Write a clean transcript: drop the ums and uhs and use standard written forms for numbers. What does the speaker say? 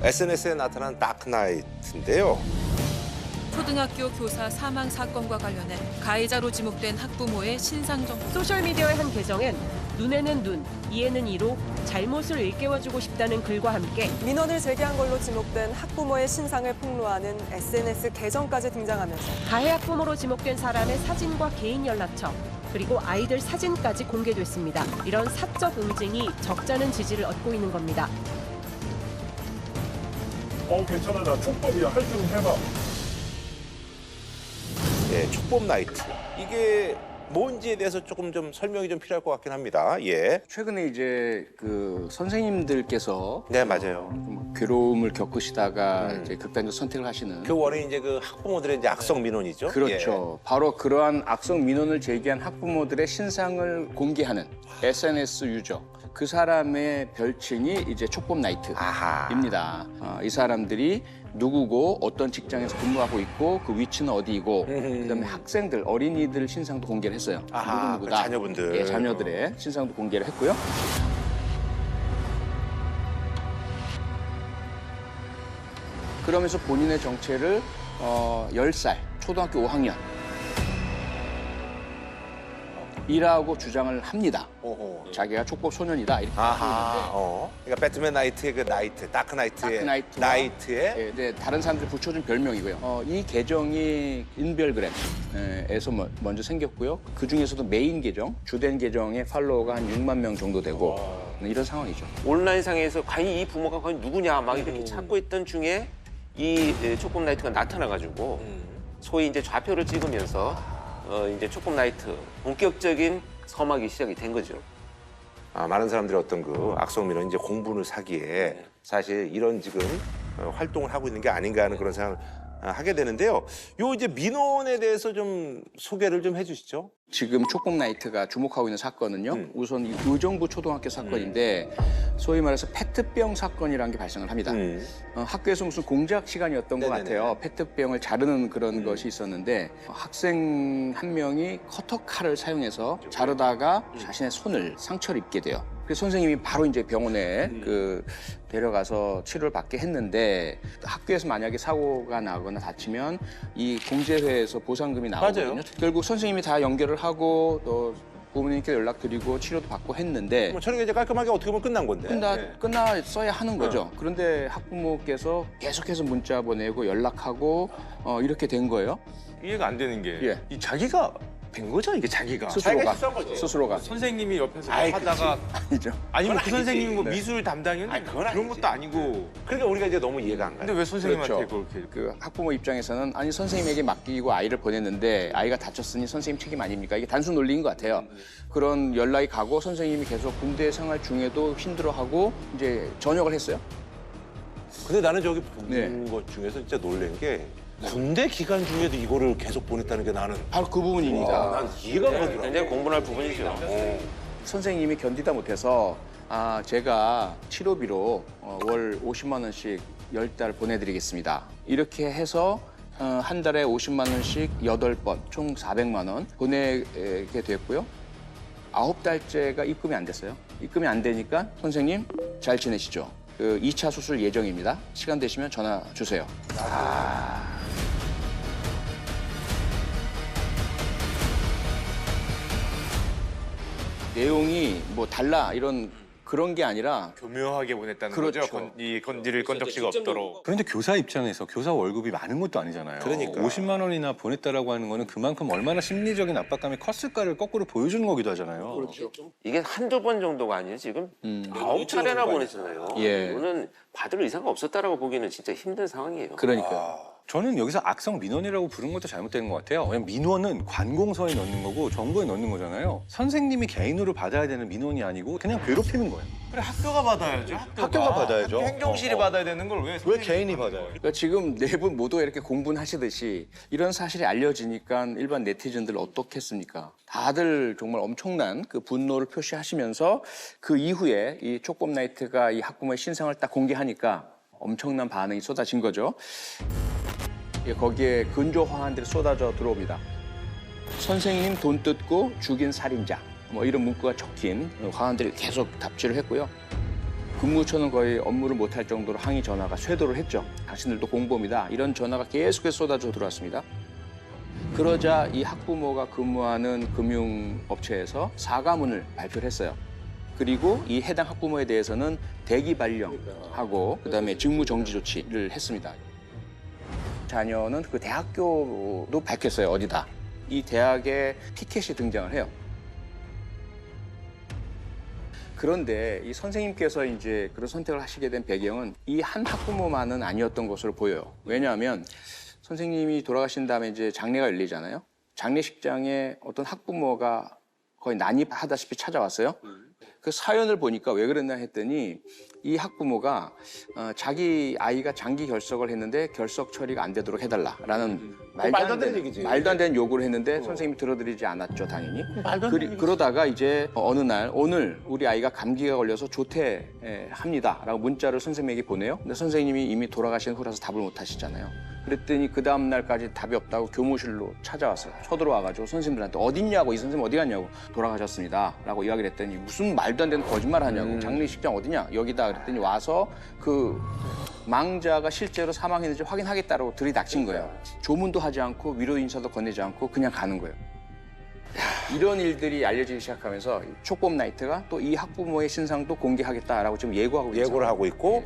SNS에 나타난 다크나이트인데요. 초등학교 교사 사망 사건과 관련해 가해자로 지목된 학부모의 신상 정보. 소셜미디어의 한 계정엔 눈에는 눈, 이에는 이로 잘못을 일깨워주고 싶다는 글과 함께 민원을 제기한 걸로 지목된 학부모의 신상을 폭로하는 SNS 계정까지 등장하면서 가해 학부모로 지목된 사람의 사진과 개인 연락처, 그리고 아이들 사진까지 공개됐습니다. 이런 사적 응징이 적잖은 지지를 얻고 있는 겁니다. 괜찮아, 나 촉법이야. 할 줄 해봐. 예, 촉법 나이트. 이게 뭔지에 대해서 조금 좀 설명이 좀 필요할 것 같긴 합니다. 예. 최근에 이제 그 선생님들께서 네, 맞아요. 좀 괴로움을 겪으시다가 이제 극단적 선택을 하시는 그 원인이 이제 그 학부모들의 이제 악성 민원이죠. 그렇죠. 바로 그러한 악성 민원을 제기한 학부모들의 신상을 공개하는 SNS 유저. 그 사람의 별칭이 이제 촉법 나이트입니다. 이 사람들이 누구고 어떤 직장에서 근무하고 있고 그 위치는 어디이고 그다음에 학생들, 어린이들 신상도 공개를 했어요. 누구누구다. 그 자녀분들. 예, 자녀들의 신상도 공개를 했고요. 그러면서 본인의 정체를 10살, 초등학교 5학년 이라고 주장을 합니다. 자기가 촉법 소년이다 이렇게 하고 있는데 그러니까 배트맨 나이트의 그 나이트, 다크 나이트의 다크나이트와 나이트의 예, 네, 다른 사람들이 붙여준 별명이고요. 이 계정이 인별그램에서 먼저 생겼고요. 그 중에서도 메인 계정, 주된 계정의 팔로워가 한 6만 명 정도 되고 이런 상황이죠. 온라인상에서 과연 이 부모가 과연 누구냐 막 이렇게 찾고 있던 중에 이 촉법 나이트가 나타나가지고 소위 이제 좌표를 찍으면서 이제 촉법 나이트 본격적인 섬하기 시작이 된 거죠. 많은 사람들이 어떤 그 악성 민원 이제 공분을 사기에 사실 이런 지금 활동을 하고 있는 게 아닌가 하는 그런 생각을 하게 되는데요. 요 이제 민원에 대해서 좀 소개를 좀 해주시죠. 지금 촉법 나이트가 주목하고 있는 사건은요. 우선 이 의정부 초등학교 사건인데 소위 말해서 페트병 사건이라는 게 발생을 합니다. 학교에서 무슨 공작 시간이었던 것 같아요. 페트병을 자르는 그런 것이 있었는데 학생 한 명이 커터칼을 사용해서 자르다가 자신의 손을 상처를 입게 돼요. 그래서 선생님이 바로 이제 병원에 데려가서 치료를 받게 했는데 학교에서 만약에 사고가 나거나 다치면 이 공제회에서 보상금이 나오거든요. 맞아요. 결국 선생님이 다 연결을 하고 또 부모님께 연락드리고 치료도 받고 했는데 뭐 저는 이제 깔끔하게 어떻게 보면 끝난 건데. 끝났어야 하는 거죠. 그런데 학부모께서 계속해서 문자 보내고 연락하고 이렇게 된 거예요. 이해가 안 되는 게 예. 이 자기가 된 거죠, 이게 자기가. 스스로가. 선생님이 옆에서 하다가 아니죠. 아니면 그 선생님이 뭐 네. 미술 담당이었는데 그런 것도 아니고. 그러니까 우리가 이제 너무 이해가 안 가요. 근데 왜 선생님한테 그렇죠. 그렇게. 그 학부모 입장에서는 아니 선생님에게 맡기고 아이를 보냈는데 아이가 다쳤으니 선생님 책임 아닙니까? 이게 단순 논리인 것 같아요. 그런 연락이 가고 선생님이 계속 군대 생활 중에도 힘들어하고 이제 전역을 했어요. 근데 나는 저기 본 것 중에서 진짜 놀란 게 군대 기간 중에도 이거를 계속 보냈다는 게 나는 바로 그 부분입니다. 난 이해가 안 가더라고. 굉장히 공분할 부분이죠. 선생님이 견디다 못해서 제가 치료비로 월 50만 원씩 10달 보내드리겠습니다. 이렇게 해서 한 달에 50만 원씩 8번, 총 400만 원 보내게 됐고요. 9달째가 입금이 안 됐어요. 입금이 안 되니까 선생님 잘 지내시죠? 2차 수술 예정입니다. 시간 되시면 전화 주세요. 내용이 뭐 달라 이런 그런 게 아니라 교묘하게 보냈다는 그렇죠. 거죠. 건드릴 건덕지가 없도록. 그런데 교사 입장에서 교사 월급이 많은 것도 아니잖아요. 그러니까. 50만 원이나 보냈다라고 하는 거는 그만큼 얼마나 심리적인 압박감이 컸을까를 거꾸로 보여주는 거기도 하잖아요. 그렇죠. 이게 한두 번 정도가 아니에요. 지금 9차례나 보냈잖아요. 예. 이거는 받을 의사가 없었다라고 보기에는 진짜 힘든 상황이에요. 그러니까요. 저는 여기서 악성 민원이라고 부른 것도 잘못된 것 같아요. 왜냐면 민원은 관공서에 넣는 거고 정부에 넣는 거잖아요. 선생님이 개인으로 받아야 되는 민원이 아니고 그냥 괴롭히는 거예요. 그래 학교가 받아야죠. 학교가 받아야죠. 학교 행정실이 받아야 되는 걸 왜 개인이 받아요? 그러니까 지금 네 분 모두 이렇게 공분하시듯이 이런 사실이 알려지니까 일반 네티즌들 어떻겠습니까? 다들 정말 엄청난 그 분노를 표시하시면서 그 이후에 이 촉법 나이트가 이 학부모의 신상을 딱 공개하니까 엄청난 반응이 쏟아진 거죠. 거기에 근조 화환들이 쏟아져 들어옵니다. 선생님 돈 뜯고 죽인 살인자 뭐 이런 문구가 적힌 화환들이 계속 답지를 했고요. 근무처는 거의 업무를 못할 정도로 항의 전화가 쇄도를 했죠. 당신들도 공범이다. 이런 전화가 계속해서 쏟아져 들어왔습니다. 그러자 이 학부모가 근무하는 금융업체에서 사과문을 발표를 했어요. 그리고 이 해당 학부모에 대해서는 대기 발령하고 그다음에 직무 정지 조치를 했습니다. 자녀는 그 대학교도 밝혔어요. 어디다. 이 대학에 티켓이 등장을 해요. 그런데 이 선생님께서 이제 그런 선택을 하시게 된 배경은 이 한 학부모만은 아니었던 것으로 보여요. 왜냐하면 선생님이 돌아가신 다음에 이제 장례가 열리잖아요. 장례식장에 어떤 학부모가 거의 난입하다시피 찾아왔어요. 그 사연을 보니까 왜 그랬나 했더니 이 학부모가 자기 아이가 장기 결석을 했는데 결석 처리가 안 되도록 해달라라는 말도 안 되는 얘기지. 말도 안 되는 요구를 했는데 선생님이 들어드리지 않았죠, 당연히. 그러다가 이제 어느 날 오늘 우리 아이가 감기가 걸려서 조퇴합니다라고 문자를 선생님에게 보내요. 근데 선생님이 이미 돌아가신 후라서 답을 못 하시잖아요. 그랬더니 그 다음 날까지 답이 없다고 교무실로 찾아왔어요. 쳐들어와가지고 선생님들한테 어딨냐고, 이 선생님 어디 갔냐고, 돌아가셨습니다 라고 이야기를 했더니 무슨 말도 안 되는 거짓말을 하냐고, 장례식장 어디냐, 여기다. 그랬더니 와서 그 망자가 실제로 사망했는지 확인하겠다고 들이닥친 거예요. 조문도 하지 않고 위로 인사도 건네지 않고 그냥 가는 거예요. 이런 일들이 알려지기 시작하면서 촉법 나이트가 또 이 학부모의 신상도 공개하겠다라고 지금 예고하고 있죠. 예고를 하고 있고